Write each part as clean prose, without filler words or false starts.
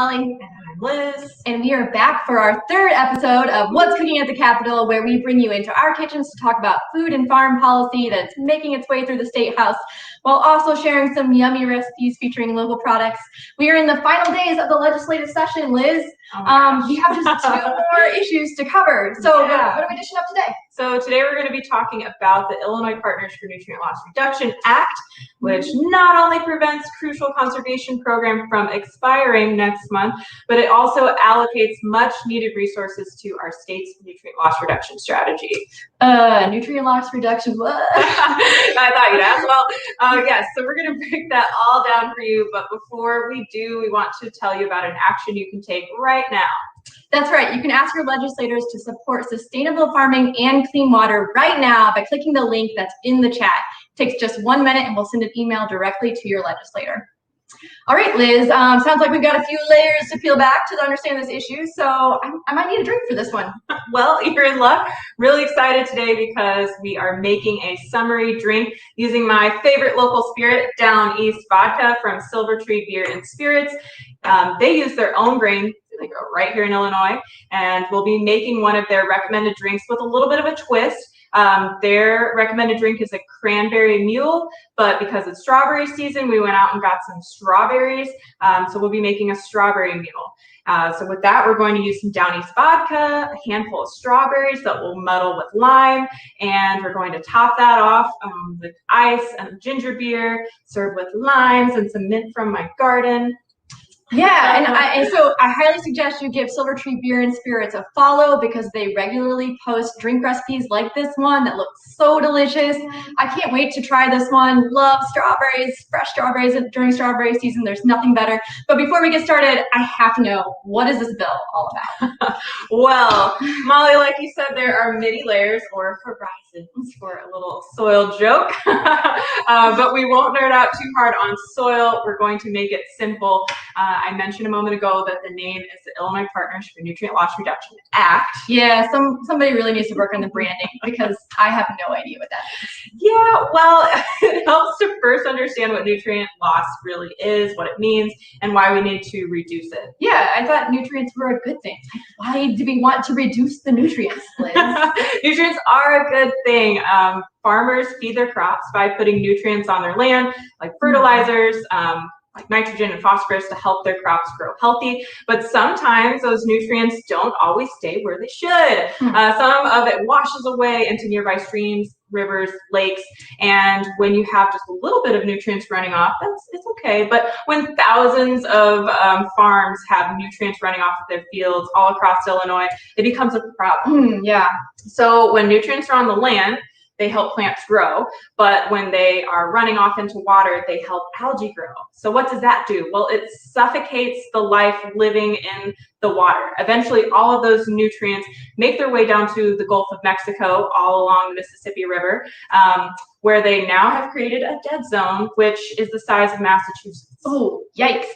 Molly. And I'm Liz. And we are back for our third episode of What's Cooking at the Capitol, where we bring you into our kitchens to talk about food and farm policy that's making its way through the State House, while also sharing some yummy recipes featuring local products. We are in the final days of the legislative session, Liz. We have just 2 more issues to cover. So what are we dishing up today? So today we're going to be talking about the Illinois Partners for Nutrient Loss Reduction Act, which not only prevents crucial conservation program from expiring next month, but it also allocates much needed resources to our state's nutrient loss reduction strategy. Nutrient loss reduction, what? I thought you'd ask. Well, yes, so we're going to break that all down for you, but before we do, we want to tell you about an action you can take right now. That's right. You can ask your legislators to support sustainable farming and clean water right now by clicking the link that's in the chat. It takes just 1 minute and we'll send an email directly to your legislator. All right, Liz, sounds like we've got a few layers to peel back to understand this issue, so I might need a drink for this one. Well, you're in luck. Really excited today because we are making a summery drink using my favorite local spirit, Down East Vodka from Silver Tree Beer and Spirits. They use their own grain. They grow right here in Illinois, and we'll be making one of their recommended drinks with a little bit of a twist. Their recommended drink is a Cranberry Mule, but because it's strawberry season, we went out and got some strawberries, so we'll be making a Strawberry Mule. So with that, we're going to use some Down East Vodka, a handful of strawberries that we'll muddle with lime, and we're going to top that off with ice and ginger beer, served with limes and some mint from my garden. Yeah, and so I highly suggest you give Silver Tree Beer and Spirits a follow because they regularly post drink recipes like this one that look so delicious. I can't wait to try this one. Love strawberries, fresh strawberries during strawberry season. There's nothing better. But before we get started, I have to know, what is this bill all about? Well, Molly, like you said, there are many layers or horizons for a little soil joke, but we won't nerd out too hard on soil. We're going to make it simple. I mentioned a moment ago that the name is the Illinois Partners for Nutrient Loss Reduction Act. Yeah, somebody really needs to work on the branding because I have no idea what that is. Yeah, well, it helps to first understand what nutrient loss really is, what it means, and why we need to reduce it. Yeah, I thought nutrients were a good thing. Why do we want to reduce the nutrients, Liz? Nutrients are a good thing. Farmers feed their crops by putting nutrients on their land, like fertilizers, like nitrogen and phosphorus to help their crops grow healthy, but sometimes those nutrients don't always stay where they should. Some of it washes away into nearby streams, rivers, lakes, and when you have just a little bit of nutrients running off, it's okay. But when thousands of farms have nutrients running off of their fields all across Illinois, it becomes a problem. So when nutrients are on the land, they help plants grow, but when they are running off into water, they help algae grow. So what does that do? Well, it suffocates the life living in the water. Eventually, all of those nutrients make their way down to the Gulf of Mexico, all along the Mississippi River, where they now have created a dead zone, which is the size of Massachusetts. Oh, yikes.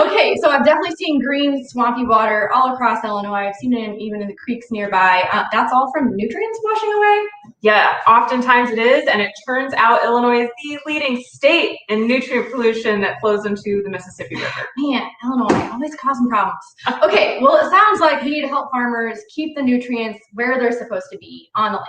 Okay, so I've definitely seen green, swampy water all across Illinois. I've seen it even in the creeks nearby. That's all from nutrients washing away? Yeah, oftentimes it is, and it turns out Illinois is the leading state in nutrient pollution that flows into the Mississippi River. Man, Illinois, always causing problems. Okay, well, it sounds like we need to help farmers keep the nutrients where they're supposed to be, on the land.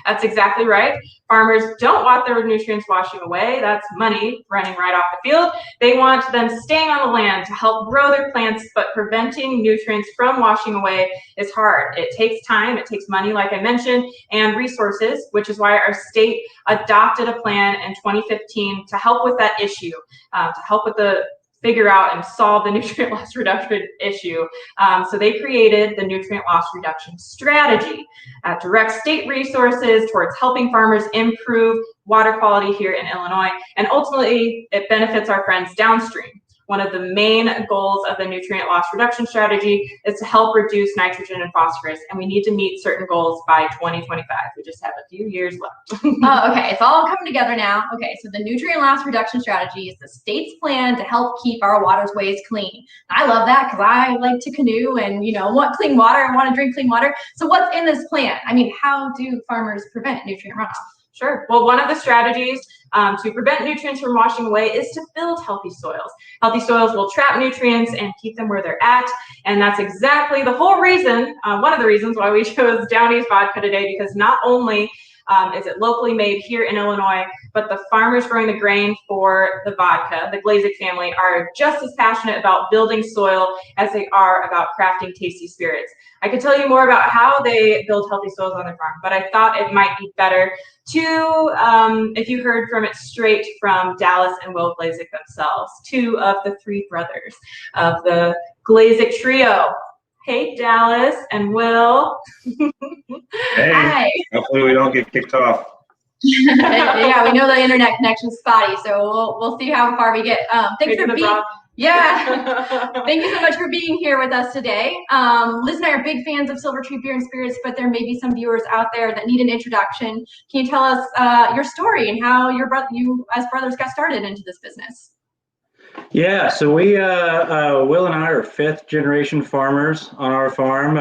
That's exactly right. Farmers don't want their nutrients washing away. That's money running right off the field. They want them staying on the land to help grow their plants, but preventing nutrients from washing away is hard. It takes time, it takes money, like I mentioned, and resources, which is why our state adopted a plan in 2015 to help with that issue, to help with the figure out and solve the nutrient loss reduction issue. So they created the nutrient loss reduction strategy, direct state resources towards helping farmers improve water quality here in Illinois, and ultimately it benefits our friends downstream. One of the main goals of the nutrient loss reduction strategy is to help reduce nitrogen and phosphorus, and we need to meet certain goals by 2025. We just have a few years left. Oh, okay, it's all coming together now. Okay, so the nutrient loss reduction strategy is the state's plan to help keep our waterways clean. I love that because I like to canoe and, want clean water. I want to drink clean water. So what's in this plan? I mean, how do farmers prevent nutrient runoff? Sure. Well, one of the strategies to prevent nutrients from washing away is to build healthy soils. Healthy soils will trap nutrients and keep them where they're at. And that's exactly the whole reason, one of the reasons why we chose Down East Vodka today, because not only is it locally made here in Illinois, but the farmers growing the grain for the vodka, the Glazik family, are just as passionate about building soil as they are about crafting tasty spirits. I could tell you more about how they build healthy soils on their farm, but I thought it might be better to, if you heard from it straight from Dallas and Will Glazik themselves, two of the three brothers of the Glazik trio. Hey, Dallas and Will. Hey, Hi. hopefully we don't get kicked off. Yeah, we know the internet connection's spotty, so we'll see how far we get. Thanks for being. Yeah. Thank you so much for being here with us today. Liz and I are big fans of Silver Tree Beer and Spirits, but there may be some viewers out there that need an introduction. Can you tell us your story and how you as brothers got started into this business? Yeah, so we, Will and I are fifth generation farmers on our farm.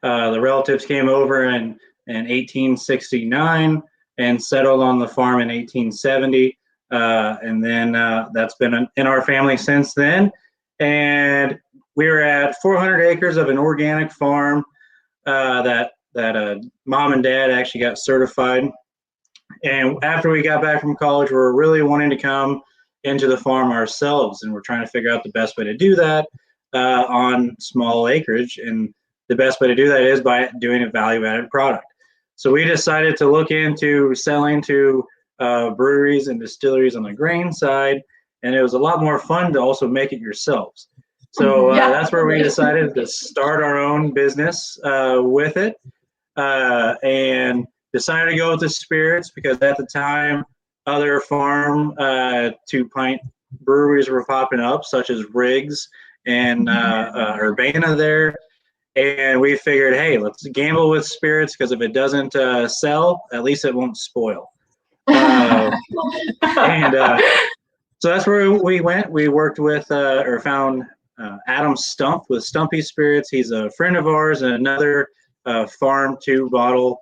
The relatives came over in 1869 and settled on the farm in 1870. And then that's been in our family since then. And we were at 400 acres of an organic farm that mom and dad actually got certified. And after we got back from college, we were really wanting to come into the farm ourselves, and we're trying to figure out the best way to do that on small acreage. And the best way to do that is by doing a value-added product. So we decided to look into selling to breweries and distilleries on the grain side, and it was a lot more fun to also make it yourselves. So that's where we decided to start our own business with it, and decided to go with the spirits because at the time other farm 2-pint breweries were popping up, such as Riggs and Urbana there. And we figured, hey, let's gamble with spirits because if it doesn't sell, at least it won't spoil. So that's where we went. We worked with or found Adam Stump with Stumpy Spirits. He's a friend of ours and another farm to bottle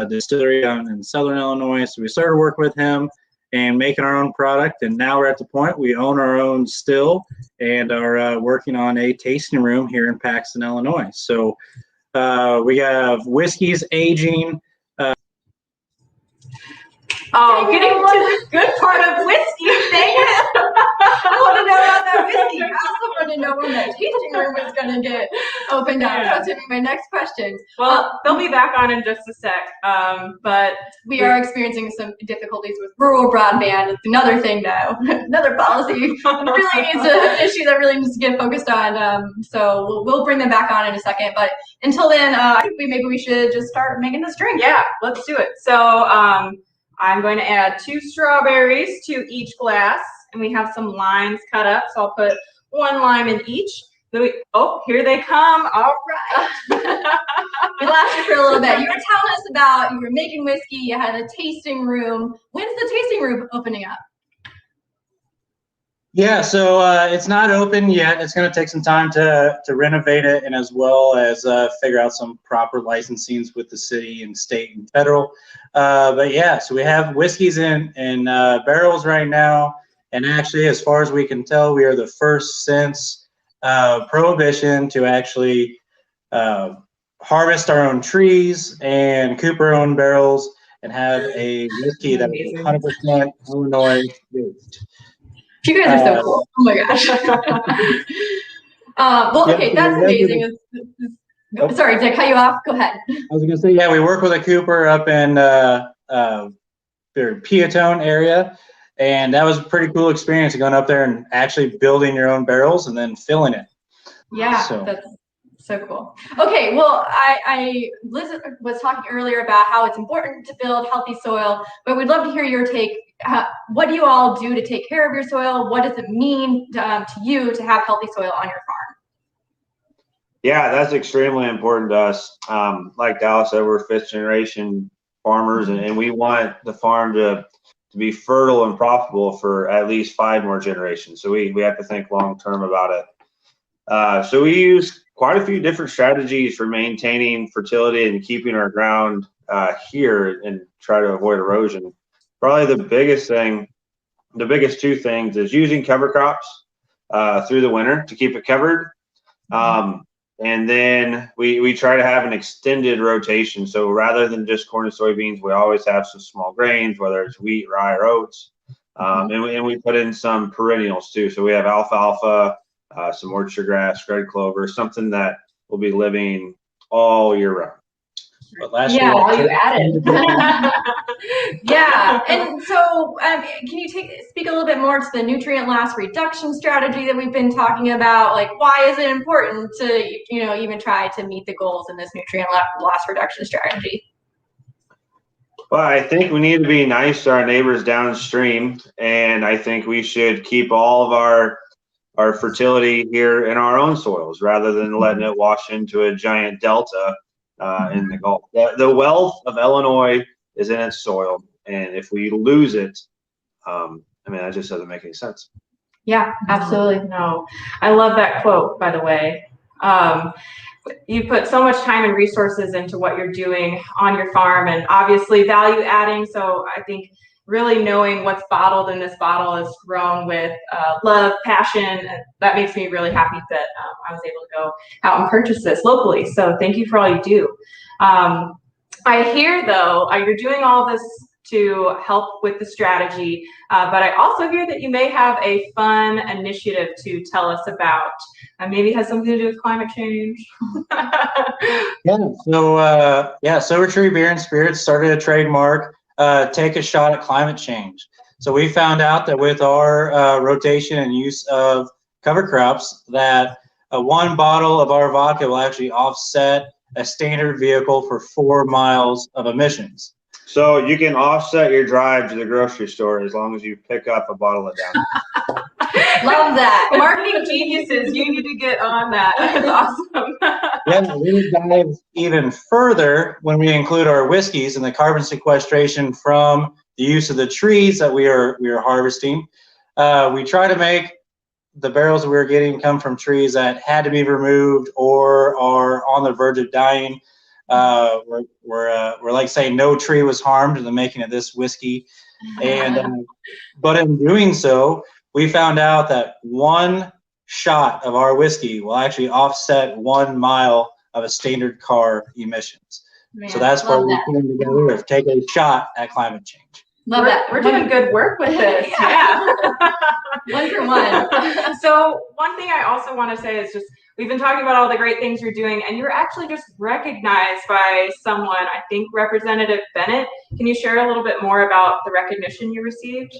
distillery in Southern Illinois. So we started working with him and making our own product. And now we're at the point we own our own still and are working on a tasting room here in Paxton, Illinois. So we have whiskeys aging. Getting to the good part of whiskey, dang it. I want to know about that whiskey. I also want to know when that tasting room is going to get opened up. That's going to be my next question. Well, they'll be back on in just a sec. But we are experiencing some difficulties with rural broadband. It's another thing, though. Another policy. Really needs an issue that really needs to get focused on. So we'll bring them back on in a second. But until then, I think maybe we should just start making this drink. Yeah, let's do it. So I'm going to add 2 strawberries to each glass, and we have some limes cut up, so I'll put 1 lime in each. Oh, here they come. All right. We lost you for a little bit. You were telling us about you were making whiskey, you had a tasting room. When's the tasting room opening up? Yeah, so it's not open yet. It's going to take some time to renovate it and as well as figure out some proper licensings with the city and state and federal. But yeah, so we have whiskeys in barrels right now. And actually, as far as we can tell, we are the first since Prohibition to actually harvest our own trees and coop our own barrels and have a whiskey that is 100% Illinois based. You guys are so cool. Oh my gosh. Well, okay, that's amazing. Sorry, did I cut you off? Go ahead. I was going to say, yeah, we work with a cooper up in Peatone area, and that was a pretty cool experience going up there and actually building your own barrels and then filling it. Yeah, that's so cool. Okay, well, Liz was talking earlier about how it's important to build healthy soil, but we'd love to hear your take. What do you all do to take care of your soil? What does it mean to you to have healthy soil on your farm? Yeah, that's extremely important to us. Like Dallas said, we're 5th generation farmers, and we want the farm to be fertile and profitable for at least 5 more generations. So we have to think long term about it. So we use quite a few different strategies for maintaining fertility and keeping our ground here and try to avoid erosion. Probably the biggest two things is using cover crops through the winter to keep it covered. And then we try to have an extended rotation. So rather than just corn and soybeans, we always have some small grains, whether it's wheat, rye, or oats. And we put in some perennials too. So we have alfalfa, some orchard grass, red clover, something that will be living all year round. But last Yeah, year, you added. Yeah, and so can you speak a little bit more to the nutrient loss reduction strategy that we've been talking about? Like, why is it important to, even try to meet the goals in this nutrient loss reduction strategy? Well, I think we need to be nice to our neighbors downstream, and I think we should keep all of our fertility here in our own soils rather than letting it wash into a giant delta in the Gulf. The wealth of Illinois is in its soil, and if we lose it, that just doesn't make any sense. Yeah, absolutely. No, I love that quote, by the way. You put so much time and resources into what you're doing on your farm, and obviously value adding. So I think really knowing what's bottled in this bottle is grown with love, passion. And that makes me really happy that I was able to go out and purchase this locally. So thank you for all you do. I hear, though, you're doing all this to help with the strategy, but I also hear that you may have a fun initiative to tell us about. Maybe it has something to do with climate change. Silver Tree Beer and Spirits started a trademark, Take a Shot at Climate Change. So we found out that with our rotation and use of cover crops, that one bottle of our vodka will actually offset a standard vehicle for 4 miles of emissions. So you can offset your drive to the grocery store as long as you pick up a bottle of down. Love that. Marketing geniuses, you need to get on that. That's awesome. Yeah, we dive even further when we include our whiskeys and the carbon sequestration from the use of the trees that we are harvesting. We try to make the barrels that we're getting come from trees that had to be removed or are on the verge of dying. We're like saying no tree was harmed in the making of this whiskey, and but in doing so, we found out that one shot of our whiskey will actually offset 1 mile of a standard car emissions. Man, so that's where we came together to take a shot at climate change. Love that. We're doing good work with this. Yeah. 1 for 1. So one thing I also want to say is just, we've been talking about all the great things you're doing, and you're actually just recognized by someone, I think Representative Bennett. Can you share a little bit more about the recognition you received?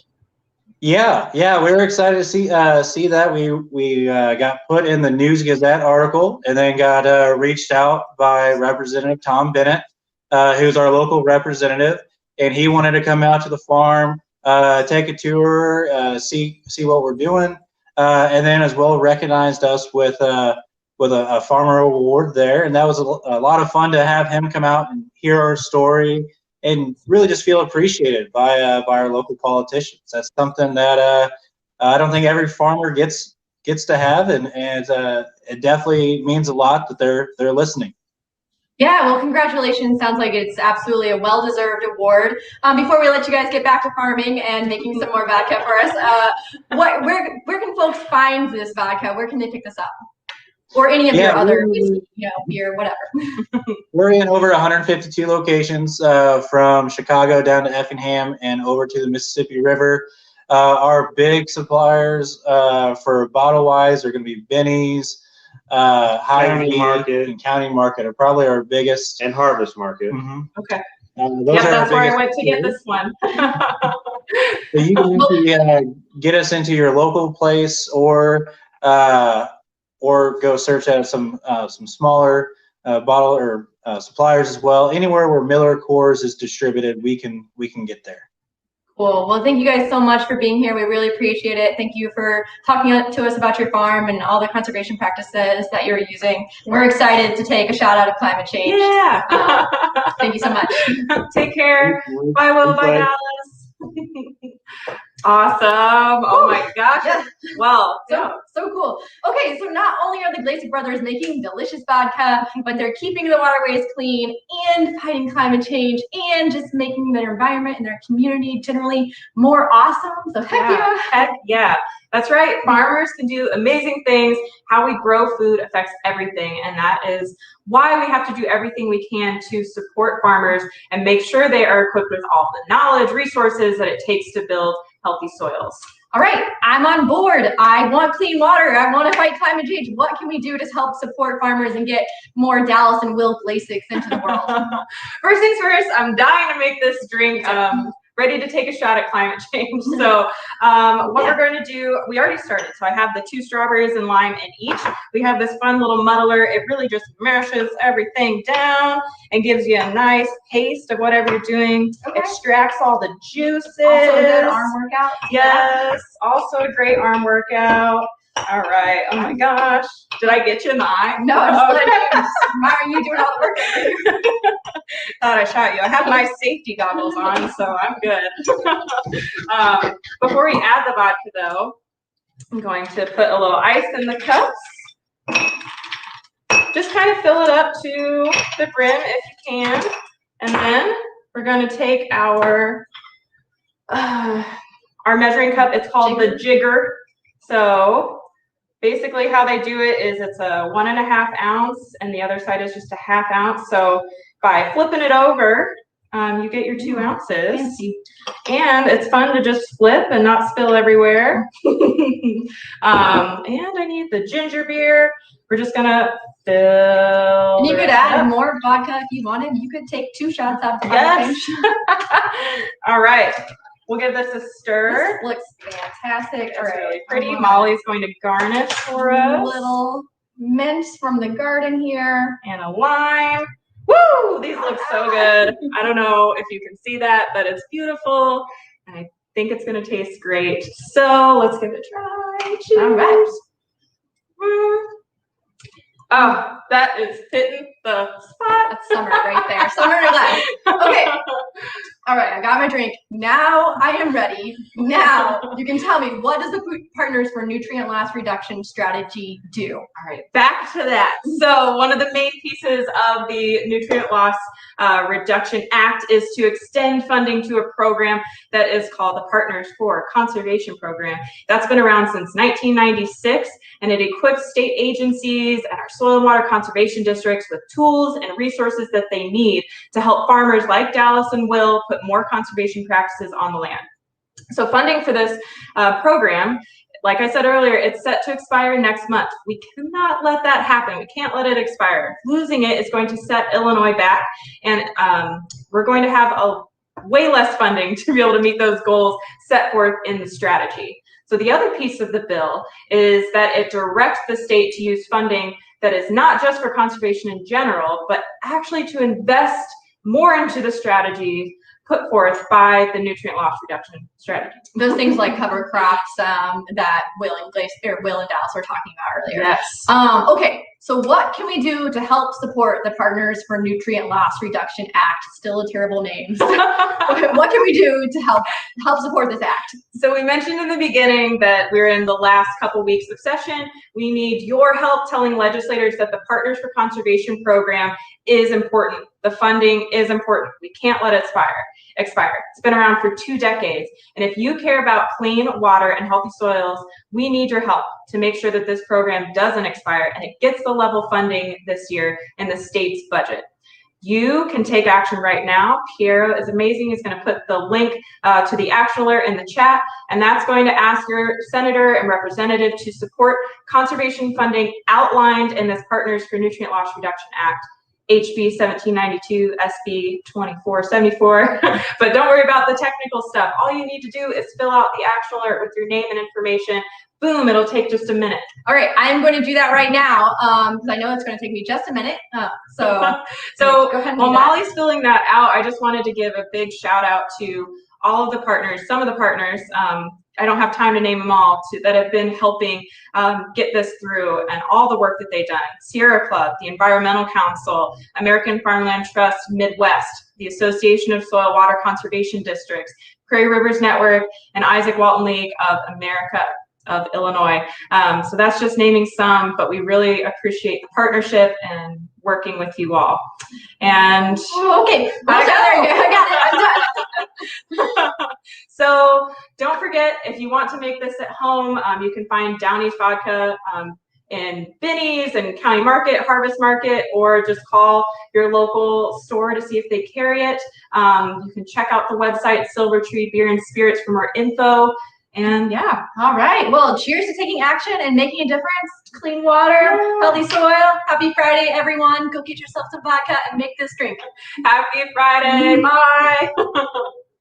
Yeah, we were excited to see that. We got put in the News Gazette article, and then got reached out by Representative Tom Bennett, who's our local representative, and he wanted to come out to the farm, take a tour, see what we're doing, and then as well recognized us with a farmer award there, and that was a lot of fun to have him come out and hear our story and really just feel appreciated by our local politicians. That's something that I don't think every farmer gets to have, and it definitely means a lot that they're listening. Yeah, well, congratulations. Sounds like it's absolutely a well-deserved award. Before we let you guys get back to farming and making some more vodka for us, where can folks find this vodka? Where can they pick this up? Or any of your other whiskey, beer, whatever. We're in over 152 locations, from Chicago down to Effingham and over to the Mississippi River. Our big suppliers for bottle-wise are going to be Benny's, County Market, and County Market are probably our biggest. and Harvest Market. Mm-hmm. Okay. That's where I went to get this one. So you can get us into your local place, or go search at some smaller bottle or suppliers as well. Anywhere where Miller Coors is distributed, we can get there. Cool. Well, thank you guys so much for being here. We really appreciate it. Thank you for talking to us about your farm and all the conservation practices that you're using. We're excited to take a shot out of climate change. Yeah. Thank you so much. Take care. Bye, Will. Bye, Dallas. Awesome. Oh my gosh. Yeah. Well, So cool. Okay, so not only are the Glacier brothers making delicious vodka, but they're keeping the waterways clean and fighting climate change and just making their environment and their community generally more awesome. So heck yeah. That's right. Farmers can do amazing things. How we grow food affects everything, and that is why we have to do everything we can to support farmers and make sure they are equipped with all the knowledge, resources that it takes to build healthy soils. All right, I'm on board. I want clean water. I want to fight climate change. What can we do to help support farmers and get more Dallas and Will Blasix into the world? First things first, I'm dying to make this drink. Ready to take a shot at climate change. So what we're going to do, we already started. So I have the 2 strawberries and lime in each. We have this fun little muddler. It really just mashes everything down and gives you a nice taste of whatever you're doing. Okay. Extracts all the juices. Also a good arm workout. Yes, also a great arm workout. All right. Oh my gosh. Did I get you in the eye? No, I'm just letting you. Why are you doing all the work? Thought I shot you. I have my safety goggles on, so I'm good. Before we add the vodka, though, I'm going to put a little ice in the cups. Just kind of fill it up to the brim if you can. And then we're going to take our measuring cup. It's called the jigger. So basically how they do it is it's a 1.5 ounce and the other side is just a 1/2 ounce. So by flipping it over, you get your 2 ounces. Fancy. And it's fun to just flip and not spill everywhere. And I need the ginger beer. We're just gonna fill. And you could add more vodka if you wanted. You could take 2 shots out of the Yes. All right. We'll give this a stir. This looks fantastic. It's All right. really pretty. Molly's going to garnish for us. Little mints from the garden here. And a lime. Woo! These look so good. I don't know if you can see that, but it's beautiful. And I think it's going to taste great. So let's give it a try. Cheers. All right. Oh, that is hitting the spot. That's summer right there. Summer to life. Okay. All right, I got my drink. Now I am ready. Now you can tell me, what does the Food Partners for Nutrient Loss Reduction strategy do? All right, back to that. So one of the main pieces of the Nutrient Loss Reduction Act is to extend funding to a program that is called the Partners for Conservation Program. That's been around since 1996, and it equips state agencies and our soil and water conservation districts with tools and resources that they need to help farmers like Dallas and Will put more conservation practices on the land. So funding for this program, like I said earlier, it's set to expire next month. We cannot let that happen. We can't let it expire. Losing it is going to set Illinois back, and we're going to have a way less funding to be able to meet those goals set forth in the strategy. So the other piece of the bill is that it directs the state to use funding that is not just for conservation in general, but actually to invest more into the strategy put forth by the nutrient loss reduction strategy. Those things like cover crops that Will and Dallas were talking about earlier. Yes. Okay, so what can we do to help support the Partners for Nutrient Loss Reduction Act? Still a terrible name. What can we do to help support this act? So we mentioned in the beginning that we're in the last couple weeks of session. We need your help telling legislators that the Partners for Conservation program is important. The funding is important. We can't let it expire. It's been around for 2 decades. And if you care about clean water and healthy soils, we need your help to make sure that this program doesn't expire and it gets the level funding this year in the state's budget. You can take action right now. Piero is amazing. He's going to put the link to the action alert in the chat, and that's going to ask your senator and representative to support conservation funding outlined in this Partners for Nutrient Loss Reduction Act, HB 1792, SB 2474. But don't worry about the technical stuff. All you need to do is fill out the action alert with your name and information. Boom, it'll take just a minute. All right, I'm going to do that right now because I know it's going to take me just a minute. So go ahead and while Molly's filling that out, I just wanted to give a big shout out to all of the partners, some of the partners I don't have time to name them all, that have been helping get this through, and all the work that they've done. Sierra Club, the Environmental Council, American Farmland Trust Midwest, the Association of Soil Water Conservation Districts, Prairie Rivers Network, and Isaac Walton League of America of Illinois. So that's just naming some, but we really appreciate the partnership and working with you all. And okay, I got it. So don't forget, if you want to make this at home, you can find East Vodka in Binny's and County Market, Harvest Market, or just call your local store to see if they carry it. You can check out the website Silver Tree Beer and Spirits for more info. And yeah. All right. Well, cheers to taking action and making a difference. Clean water, healthy soil. Happy Friday, everyone. Go get yourself some vodka and make this drink. Happy Friday. Bye.